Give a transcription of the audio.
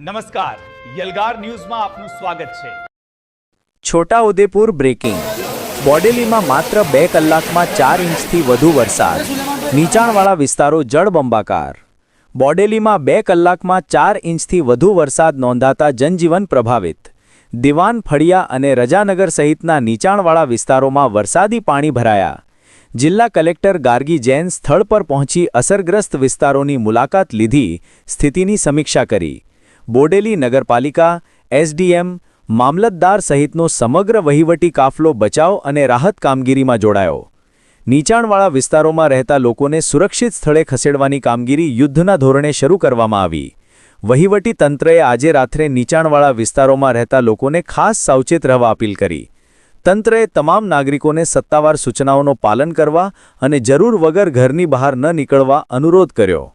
નમસ્કાર, યલગાર ન્યૂઝમાં આપનું સ્વાગત છે। છોટાઉદેપુર બ્રેકિંગ। બોડેલીમાં માત્ર 2 કલાકમાં 4 ઇંચથી વધુ વરસાદ। નીચાણવાળા વિસ્તારો જળબંબાકાર। બોડેલીમાં 2 કલાકમાં 4 ઇંચથી વધુ વરસાદ નોંધાતા જનજીવન પ્રભાવિત। દિવાન ફળિયા અને રજાનગર સહિતના નીચાણવાળા વિસ્તારોમાં વરસાદી પાણી ભરાયા। જિલ્લા કલેક્ટર ગાર્ગી જૈન સ્થળ પર પહોંચી અસરગ્રસ્ત વિસ્તારોની મુલાકાત લીધી, સ્થિતિની સમીક્ષા કરી। બોડેલી નગરપાલિકા, એસડીએમ, મામલતદાર સહિતનો સમગ્ર વહીવટી કાફલો બચાવ અને રાહત કામગીરીમાં જોડાયો। નીચાણવાળા વિસ્તારોમાં રહેતા લોકોને સુરક્ષિત સ્થળે ખસેડવાની કામગીરી યુદ્ધના ધોરણે શરૂ કરવામાં આવી। વહીવટી તંત્રએ આજે રાત્રે નીચાણવાળા વિસ્તારોમાં રહેતા લોકોને ખાસ સાવચેત રહેવા અપીલ કરી। તંત્રએ તમામ નાગરિકોને સત્તાવાર સૂચનાઓનું પાલન કરવા અને જરૂર વગર ઘરની બહાર ન નીકળવા અનુરોધ કર્યો।